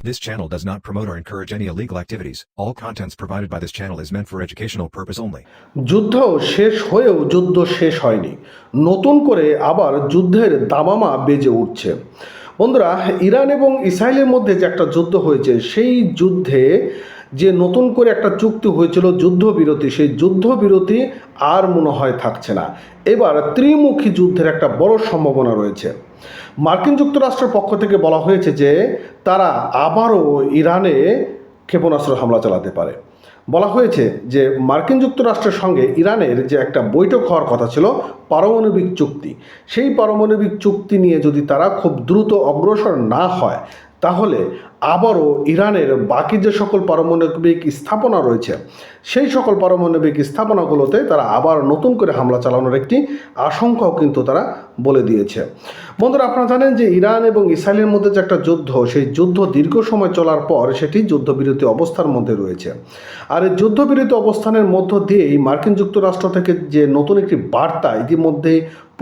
This channel does not promote or encourage any illegal activities. All contents provided by this channel is meant for educational purpose only. যুদ্ধ শেষ হয়েও যুদ্ধ শেষ হয়নি, নতুন করে আবার যুদ্ধের দামামা বেজে উঠছে। বন্ধুরা, ইরান এবং ইসরায়েলের মধ্যে যে একটা যুদ্ধ হয়েছে, সেই যুদ্ধে যে নতুন করে একটা চুক্তি হয়েছিল যুদ্ধবিরতি, সেই যুদ্ধবিরতি আর মনে হয় থাকছে না। এবার ত্রিমুখী যুদ্ধের একটা বড় সম্ভাবনা রয়েছে। মার্কিন যুক্তরাষ্ট্রের পক্ষ থেকে বলা হয়েছে যে তারা আবারও ইরানে ক্ষেপণাস্ত্র হামলা চালাতে পারে। বলা হয়েছে যে মার্কিন যুক্তরাষ্ট্রের সঙ্গে ইরানের যে একটা বৈঠক হওয়ার কথা ছিল পারমাণবিক চুক্তি, সেই পারমাণবিক চুক্তি নিয়ে যদি তারা খুব দ্রুত অগ্রসর না হয়, তাহলে আবারও ইরানের বাকি যে সকল পারমাণবিক স্থাপনা রয়েছে, সেই সকল পারমাণবিক স্থাপনাগুলোতে তারা আবার নতুন করে হামলা চালানোর একটি আশঙ্কাও কিন্তু তারা বলে দিয়েছে। বন্ধুরা, আপনারা জানেন যে ইরান এবং ইসরায়েলের মধ্যে যে একটা যুদ্ধ, সেই যুদ্ধ দীর্ঘ সময় চলার পর সেটি যুদ্ধবিরতি অবস্থার মধ্যে রয়েছে। আর এই যুদ্ধবিরতি অবস্থানের মধ্য দিয়েই মার্কিন যুক্তরাষ্ট্র থেকে যে নতুন একটি বার্তা ইতিমধ্যে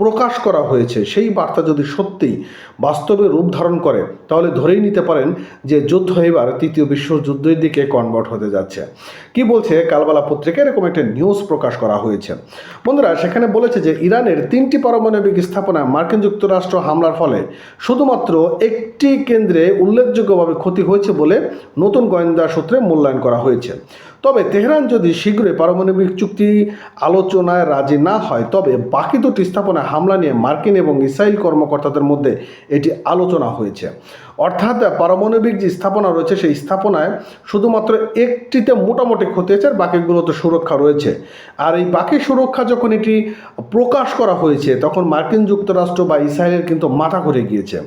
প্রকাশ করা হয়েছে, সেই বার্তা যদি সত্যিই বাস্তবে রূপ ধারণ করে, তাহলে ধরেই নিতে পারেন যে যুদ্ধ এবার তৃতীয় বিশ্বযুদ্ধের দিকে কনভার্ট হতে যাচ্ছে। কি বলছে কালবালা পত্রিকায় এরকম একটা নিউজ প্রকাশ করা হয়েছে। বন্ধুরা, সেখানে বলেছে যে ইরানের 3টি পারমাণবিক স্থাপনায় মার্কিন যুক্তরাষ্ট্র হামলার ফলে শুধুমাত্র একটি কেন্দ্রে উল্লেখযোগ্যভাবে ক্ষতি হয়েছে বলে নতুন গোয়েন্দা সূত্রে মূল্যায়ন করা হয়েছে। তবে তেহরান যদি শীঘ্রই পারমাণবিক চুক্তি আলোচনায় রাজি না হয়, তবে বাকি দুটি স্থাপনায় হামলা নিয়ে মার্কিন এবং ইসরায়েল কর্মকর্তাদের মধ্যে এটি আলোচনা হয়েছে। অর্থাৎ পারমাণবিক যে স্থাপনা রয়েছে, সেই স্থাপনায় শুধুমাত্র একটিতে মোটামুটি ক্ষতি হয়েছে, আর বাকিগুলোতে সুরক্ষা রয়েছে। আর এই বাকি সুরক্ষা যখন এটি প্রকাশ করা হয়েছে, তখন মার্কিন যুক্তরাষ্ট্র বা ইসরায়েলের কিন্তু মাথা ঘুরে গিয়েছে।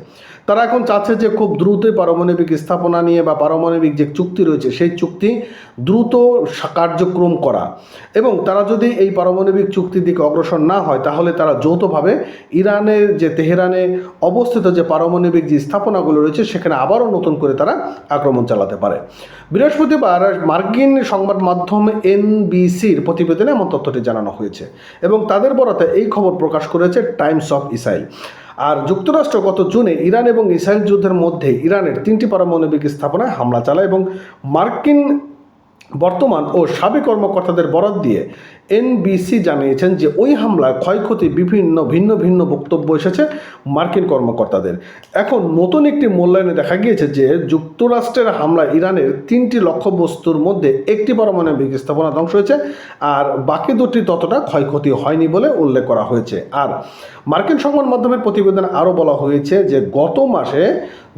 তারা এখন চাচ্ছে যে খুব দ্রুতই পারমাণবিক স্থাপনা নিয়ে বা পারমাণবিক যে চুক্তি রয়েছে, সেই চুক্তি দ্রুত কার্যক্রম করা। এবং তারা যদি এই পারমাণবিক চুক্তির দিকে অগ্রসর না হয়, তাহলে তারা যৌথভাবে ইরানের যে তেহরানে অবস্থিত যে পারমাণবিক যে স্থাপনাগুলো রয়েছে, সেখানে আবারও নতুন করে তারা আক্রমণ চালাতে পারে। বৃহস্পতিবার মার্কিন সংবাদ মাধ্যম এনবিসির প্রতিবেদনে এমন তথ্যটি জানানো হয়েছে এবং তাদের বরাতে এই খবর প্রকাশ করেছে টাইমস অফ ইসরায়েল। আর যুক্তরাষ্ট্র গত জুনে ইরান এবং ইসরায়েল যুদ্ধের মধ্যে ইরানের 3টি পারমাণবিক স্থাপনায় হামলা চালায় এবং মার্কিন বর্তমান ও সাবেক কর্মকর্তাদের বরাত দিয়ে এনবিসি জানিয়েছেন যে ওই হামলায় ক্ষয়ক্ষতি ভিন্ন ভিন্ন বক্তব্য এসেছে মার্কিন কর্মকর্তাদের। এখন নতুন একটি মূল্যায়নে দেখা গিয়েছে যে যুক্তরাষ্ট্রের হামলায় ইরানের 3টি লক্ষ্যবস্তুর মধ্যে একটি পারমাণবিক স্থাপনা ধ্বংস হয়েছে, আর বাকি দুটি ততটা ক্ষয়ক্ষতি হয়নি বলে উল্লেখ করা হয়েছে। আর মার্কিন সংবাদ মাধ্যমের প্রতিবেদনে আরও বলা হয়েছে যে গত মাসে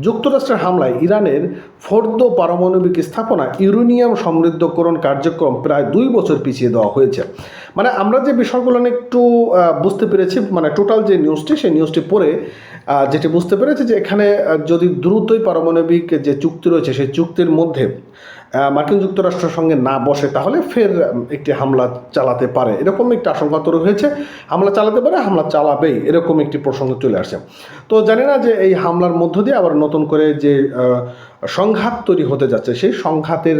যুক্তরাষ্ট্রের হামলায় ইরানের ফোর্দো পারমাণবিক স্থাপনা ইউরেনিয়াম সমৃদ্ধকরণ কার্যক্রম প্রায় 2 বছর পিছিয়ে দেওয়া হয়েছে। মানে আমরা যে বিষয়গুলো একটু বুঝতে পেরেছি, মানে টোটাল যে নিউজটি, সেই নিউজটি পড়ে যেটি বুঝতে পেরেছি যে এখানে যদি দ্রুতই পারমাণবিক যে চুক্তি রয়েছে, সেই চুক্তির মধ্যে মার্কিন যুক্তরাষ্ট্রের সঙ্গে না বসে, তাহলে ফের একটি হামলা চালাতে পারে, এরকম একটি আশঙ্কা তৈরি হয়েছে। হামলা চালাতে পারে, হামলা চালাবেই, এরকম একটি প্রসঙ্গ চলে আসছে। তো জানি না যে এই হামলার মধ্য দিয়ে আবার নতুন করে যে সংঘাত তৈরি হতে যাচ্ছে, সেই সংঘাতের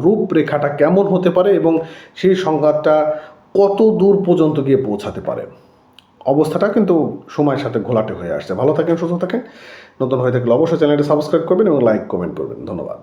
রূপরেখাটা কেমন হতে পারে এবং সেই সংঘাতটা কত দূর পর্যন্ত গিয়ে পৌঁছাতে পারে। অবস্থাটা কিন্তু সময়ের সাথে ঘোলাটে হয়ে আসছে। ভালো থাকেন, সুস্থ থাকেন। নতুন হয়ে থাকলে অবশ্যই চ্যানেলটি সাবস্ক্রাইব করবেন এবং লাইক কমেন্ট করবেন। ধন্যবাদ।